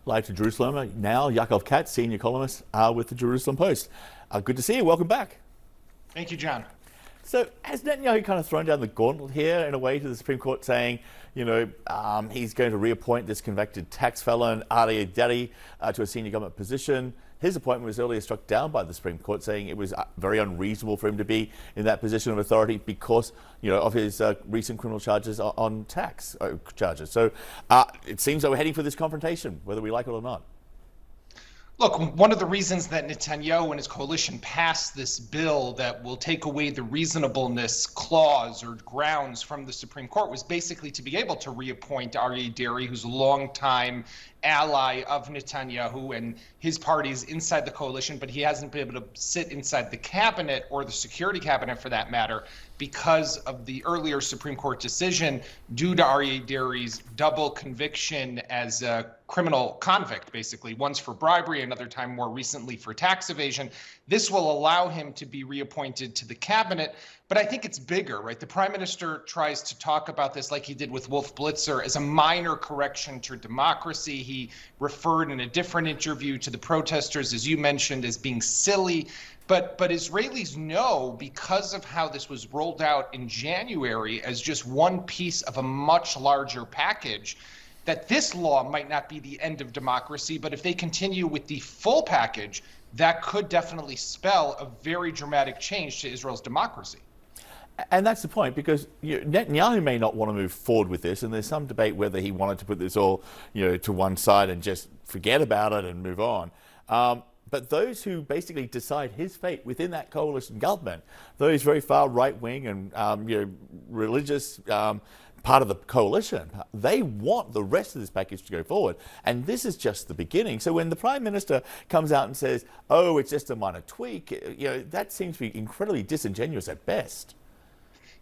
Live to Jerusalem now, Yaakov Katz, senior columnist with the Jerusalem Post. Good to see you. Welcome back. Thank you, John. So has Netanyahu kind of thrown down the gauntlet here in a way to the Supreme Court, saying, he's going to reappoint this convicted tax felon, Aryeh Deri, to a senior government position? His appointment was earlier struck down by the Supreme Court, saying it was very unreasonable for him to be in that position of authority because, of his recent criminal charges on tax charges. So it seems that we're heading for this confrontation, whether we like it or not. Look, one of the reasons that Netanyahu and his coalition passed this bill that will take away the reasonableness clause or grounds from the Supreme Court was basically to be able to reappoint Aryeh Deri, who's a longtime ally of Netanyahu and his party's inside the coalition, but he hasn't been able to sit inside the cabinet or the security cabinet for that matter because of the earlier Supreme Court decision due to Aryeh Deri's double conviction as a criminal convict, basically. Once for bribery, another time more recently for tax evasion. This will allow him to be reappointed to the cabinet, but I think it's bigger, right? The prime minister tries to talk about this like he did with Wolf Blitzer as a minor correction to democracy. He referred in a different interview to the protesters, as you mentioned, as being silly. But Israelis know, because of how this was rolled out in January as just one piece of a much larger package, that this law might not be the end of democracy, but if they continue with the full package, that could definitely spell a very dramatic change to Israel's democracy. And that's the point, because Netanyahu may not want to move forward with this, and there's some debate whether he wanted to put this all, to one side and just forget about it and move on. But those who basically decide his fate within that coalition government, those very far right-wing and religious part of the coalition, they want the rest of this package to go forward. And this is just the beginning. So when the Prime Minister comes out and says, oh, it's just a minor tweak, that seems to be incredibly disingenuous at best.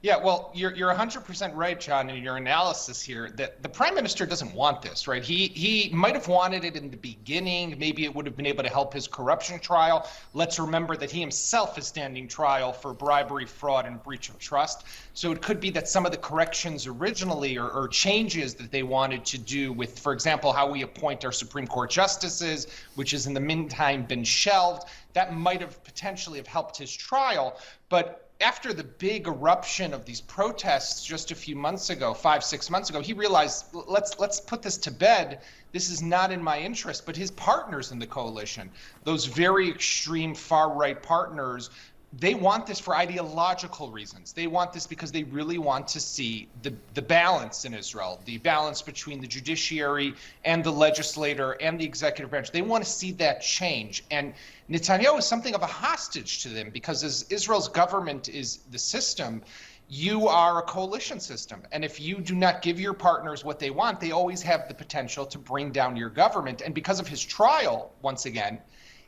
Yeah, well, you're 100% right, John, in your analysis here that the prime minister doesn't want this, right? He might have wanted it in the beginning. Maybe it would have been able to help his corruption trial. Let's remember that he himself is standing trial for bribery, fraud, and breach of trust. So it could be that some of the corrections originally or changes that they wanted to do with, for example, how we appoint our Supreme Court justices, which has in the meantime been shelved, that might have potentially have helped his trial. But after the big eruption of these protests just a few months ago, 5-6 months ago, he realized, let's put this to bed. This is not in my interest, but his partners in the coalition, those very extreme far-right partners, they want this for ideological reasons. They want this because they really want to see the balance in Israel, the balance between the judiciary and the legislator and the executive branch. They want to see that change. And Netanyahu is something of a hostage to them because as Israel's government is the system, you are a coalition system. And if you do not give your partners what they want, they always have the potential to bring down your government. And because of his trial, once again,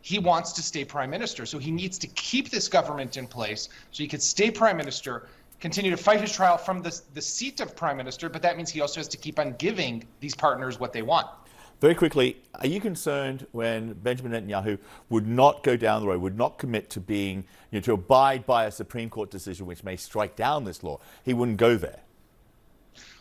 he wants to stay prime minister. So he needs to keep this government in place so he could stay prime minister, continue to fight his trial from the seat of prime minister, but that means he also has to keep on giving these partners what they want. Very quickly, are you concerned when Benjamin Netanyahu would not go down the road, would not commit to being, to abide by a Supreme Court decision which may strike down this law? He wouldn't go there.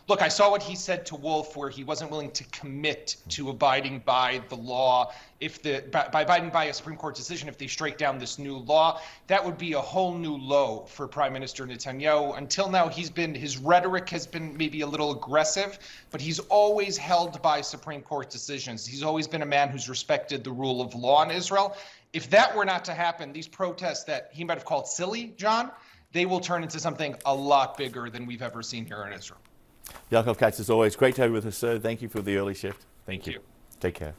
Look, I saw what he said to Wolf, where he wasn't willing to commit to abiding by the law. By abiding by a Supreme Court decision, if they strike down this new law, that would be a whole new low for Prime Minister Netanyahu. Until now, his rhetoric has been maybe a little aggressive, but he's always held by Supreme Court decisions. He's always been a man who's respected the rule of law in Israel. If that were not to happen, these protests that he might have called silly, John, they will turn into something a lot bigger than we've ever seen here in Israel. Yaakov Katz, as always, great to have you with us, sir. Thank you for the early shift. Thank you. Take care.